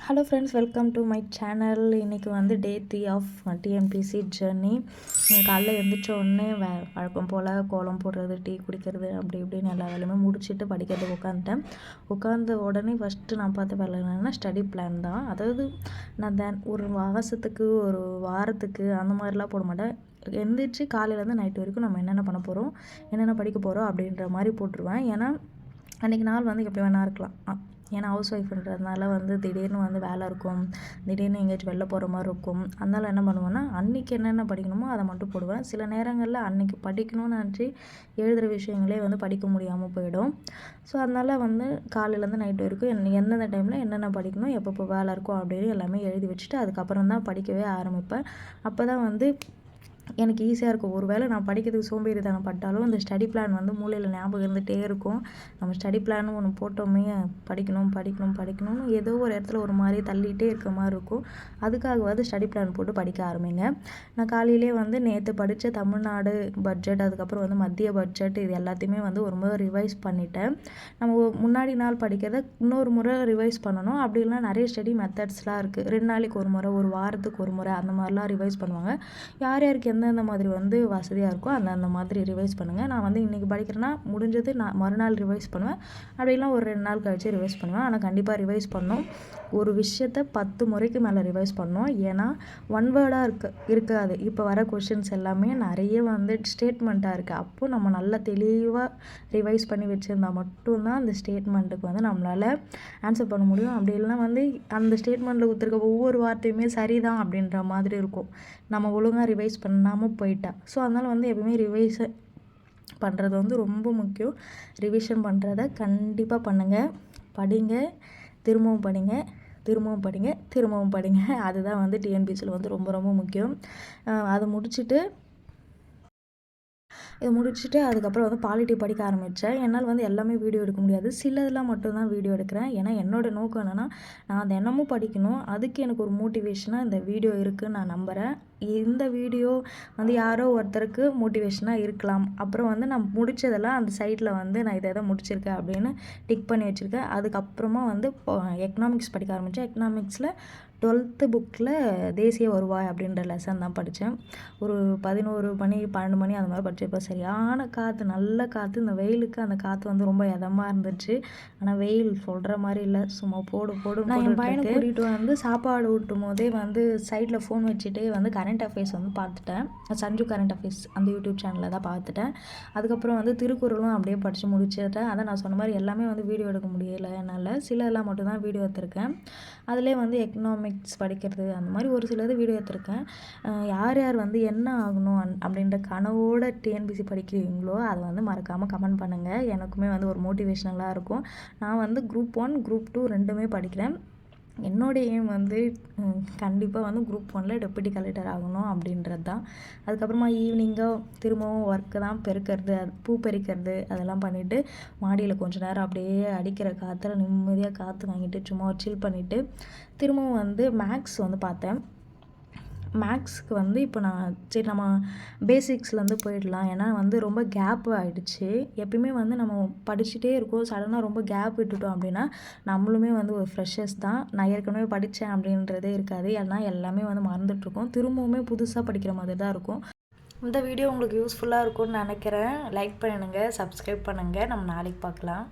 Hello friends, welcome to my channel. இன்றைக்கி வந்து டே 3 of TNPSC journey. காலைல எழுந்திரிச்ச உடனே வழக்கம் போல் கோலம் போடுறது, டீ குடிக்கிறது, அப்படி இப்படின்னு எல்லா வேலையுமே முடிச்சுட்டு படிக்கிறதுக்கு உட்காந்துட்டேன். உட்காந்த உடனே ஃபஸ்ட்டு நான் பார்த்த வேலை என்னென்னா ஸ்டடி பிளான் தான். அதாவது நான் ஒரு மாதத்துக்கு ஒரு வாரத்துக்கு அந்த மாதிரிலாம் போட மாட்டேன். எழுந்திரிச்சு காலையிலேருந்து நைட்டு வரைக்கும் நம்ம என்னென்ன பண்ண போகிறோம், என்னென்ன படிக்க போகிறோம் அப்படின்ற மாதிரி போட்டுருவேன். ஏன்னா அன்றைக்கி நாள் வந்து எப்படி வேணா இருக்கலாம். ஏன்னா ஹவுஸ் ஒய்ஃப்ன்றதுனால வந்து திடீர்னு வந்து வேலை இருக்கும், திடீர்னு எங்கேயாச்சும் வெளில போகிற மாதிரி இருக்கும். அதனால் என்ன பண்ணுவேன்னா அன்றைக்கி என்னென்ன படிக்கணுமோ அதை மட்டும் போடுவேன். சில நேரங்களில் அன்றைக்கி படிக்கணும்னு நினச்சி எழுதுகிற விஷயங்களே வந்து படிக்க முடியாமல் போயிடும். ஸோ அதனால் வந்து காலையிலேருந்து நைட்டு வரைக்கும் எந்தெந்த டைமில் என்னென்ன படிக்கணும், எப்பப்போ வேலை இருக்கும் அப்படின்னு எல்லாமே எழுதி வச்சுட்டு அதுக்கப்புறம் தான் படிக்கவே ஆரம்பிப்பேன். அப்போ தான் வந்து எனக்கு ஈஸியாக இருக்கும். ஒரு வேளை நான் படிக்கிறதுக்கு சோம்பேறித்தனம் பட்டாலும் இந்த ஸ்டடி பிளான் வந்து மூளையில் ஞாபகம் இருந்துகிட்டே இருக்கும். நம்ம ஸ்டடி பிளான் ஒன்று போட்டோமே, படிக்கணும்னு ஏதோ ஒரு இடத்துல ஒரு மாதிரி தள்ளிகிட்டே இருக்க மாதிரி இருக்கும். அதுக்காகவாது ஸ்டடி பிளான் போட்டு படிக்க ஆரம்பிங்க. நான் காலையிலே வந்து நேற்று படித்த தமிழ்நாடு பட்ஜெட், அதுக்கப்புறம் வந்து மத்திய பட்ஜெட், இது எல்லாத்தையுமே வந்து ஒரு முறை ரிவைஸ் பண்ணிட்டேன். நம்ம முன்னாடி நாள் படிக்கிறத இன்னொரு முறை ரிவைஸ் பண்ணணும். அப்படி இல்லைனா நிறைய ஸ்டடி மெத்தட்ஸ்லாம் இருக்குது. 2 நாளைக்கு ஒரு முறை, ஒரு வாரத்துக்கு ஒரு முறை, அந்த மாதிரிலாம் ரிவைஸ் பண்ணுவாங்க. யார் யாருக்கு எந்தெந்த மாதிரி வந்து வசதியாக இருக்கோ அந்த மாதிரி ரிவைஸ் பண்ணுங்கள். நான் வந்து இன்றைக்கி படிக்கிறேன்னா முடிஞ்சது நான் மறுநாள் ரிவைஸ் பண்ணுவேன். அப்படிலாம் ஒரு 2 நாள் கழிச்சு ரிவைஸ் பண்ணுவேன். ஆனால் கண்டிப்பாக ரிவைஸ் பண்ணணும். ஒரு விஷயத்த 10 முறைக்கு மேலே ரிவைஸ் பண்ணணும். ஏன்னா ஒன் வேர்டாக இருக்காது. இப்போ வர கொஷின்ஸ் எல்லாமே நிறைய வந்து ஸ்டேட்மெண்ட்டாக இருக்குது. அப்போது நம்ம நல்லா தெளிவாக ரிவைஸ் பண்ணி வச்சுருந்தா மட்டும்தான் அந்த ஸ்டேட்மெண்ட்டுக்கு வந்து நம்மளால் ஆன்சர் பண்ண முடியும். அப்படி இல்லைனா வந்து அந்த ஸ்டேட்மெண்ட்டில் கொடுத்துருக்க ஒவ்வொரு வார்த்தையுமே சரிதான் அப்படின்ற மாதிரி இருக்கும், நம்ம ஒழுங்காக ரிவைஸ் பண்ணாமல் போயிட்டா. ஸோ அதனால் வந்து எப்பவுமே ரிவைஸ் பண்ணுறது வந்து ரொம்ப முக்கியம். ரிவிஷன் பண்ணுறத கண்டிப்பாக பண்ணுங்கள். படிங்க, திரும்பவும் படிங்க, திரும்பவும் படிங்க, திரும்பவும் படிங்க. அதுதான் வந்து டிஎன்பிசியில் வந்து ரொம்ப ரொம்ப முக்கியம். அதை முடிச்சுட்டு அதுக்கப்புறம் வந்து பாலிட்டி படிக்க ஆரம்பித்தேன். என்னால் வந்து எல்லாமே வீடியோ எடுக்க முடியாது. சிலதெல்லாம் மட்டும்தான் வீடியோ எடுக்கிறேன். ஏன்னா என்னோடய நோக்கம் என்னென்னா நான் தினமும் படிக்கணும். அதுக்கு எனக்கு ஒரு மோட்டிவேஷனாக இந்த வீடியோ இருக்குதுன்னு நான் நம்புகிறேன். இந்த வீடியோ வந்து யாரோ ஒருத்தருக்கு மோட்டிவேஷனாக இருக்கலாம். அப்புறம் வந்து நான் முடித்ததெல்லாம் அந்த சைட்டில் வந்து நான் இதை முடிச்சிருக்கேன் அப்படின்னு டிக் பண்ணி வச்சுருக்கேன். அதுக்கப்புறமா வந்து எக்கனாமிக்ஸ் படிக்க ஆரம்பித்தேன். எக்கனாமிக்ஸில் 12th புக்கில் தேசிய வருவாய் அப்படின்ற லெசன் தான் படித்தேன். ஒரு 11 மணி 12 மணி அந்த மாதிரி படித்தப்போ சரியான காற்று, நல்ல காற்று. இந்த வெயிலுக்கு அந்த காற்று வந்து ரொம்ப இதமாக இருந்துச்சு. ஆனால் வெயில் சொல்கிற மாதிரி இல்லை, சும்மா போடு. நான் என் பையனை கூட்டிகிட்டு வந்து சாப்பாடு ஊட்டும் போதே வந்து சைடில் ஃபோன் வச்சுட்டே வந்து கரண்ட் அஃபேர்ஸ் வந்து பார்த்துட்டேன். சஞ்சு கரண்ட் அஃபேர்ஸ் அந்த யூடியூப் சேனலில் தான் பார்த்துட்டேன். அதுக்கப்புறம் வந்து திருக்குறளும் அப்படியே படித்து முடிச்சிட்டேன். அதை நான் சொன்ன மாதிரி எல்லாமே வந்து வீடியோ எடுக்க முடியலை என்னால். சிலதெல்லாம் மட்டும்தான் வீடியோ எடுத்திருக்கேன். அதிலே வந்து எக்கனாமிக்ஸ் படிக்கிறது அந்த மாதிரி ஒரு சிலது வீடியோ எடுத்திருக்கேன். யார் யார் வந்து என்ன ஆகணும் அப்படின்ற கனவோட டிஎன்பிசி படிக்கிறீங்களோ அதை வந்து மறக்காமல் கமெண்ட் பண்ணுங்கள். எனக்குமே வந்து ஒரு மோட்டிவேஷ்னலாக இருக்கும். நான் வந்து குரூப் 1 குரூப் 2 ரெண்டுமே படிக்கிறேன். என்னோடய எய்ம் வந்து கண்டிப்பாக வந்து குரூப் 1ல் டெப்யூட்டி கலெக்டர் ஆகணும் அப்படின்றது தான். அதுக்கப்புறமா ஈவினிங்காக திரும்பவும் ஒர்க்கு தான், பெருக்கிறது, பூ பறிக்கிறது, அதெல்லாம் பண்ணிவிட்டு மாடியில் கொஞ்சம் நேரம் அப்படியே அடிக்கிற காற்றுல நிம்மதியாக காற்று வாங்கிட்டு சும்மா சில் பண்ணிவிட்டு திரும்பவும் வந்து மேக்ஸ் வந்து பார்த்தேன். மேக்ஸ்க்கு வந்து இப்போ நான் சரி நம்ம பேசிக்ஸ்லேருந்து போயிடலாம். ஏன்னா வந்து ரொம்ப கேப் ஆகிடுச்சு. எப்பயுமே வந்து நம்ம படிச்சுட்டே இருக்கோம், சடனாக ரொம்ப கேப் விட்டுட்டோம் அப்படின்னா நம்மளுமே வந்து ஒரு ஃப்ரெஷர்ஸ் தான். நான் ஏற்கனவே படித்தேன் அப்படின்றதே இருக்காது. ஏன்னா எல்லாமே வந்து மறந்துட்டுருக்கோம். திரும்பவுமே புதுசாக படிக்கிற மாதிரி தான் இருக்கும். இந்த வீடியோ உங்களுக்கு யூஸ்ஃபுல்லாக இருக்கும்னு நினைக்கிறேன். லைக் பண்ணுங்கள், சப்ஸ்கிரைப் பண்ணுங்கள். நம்ம நாளைக்கு பார்க்கலாம்.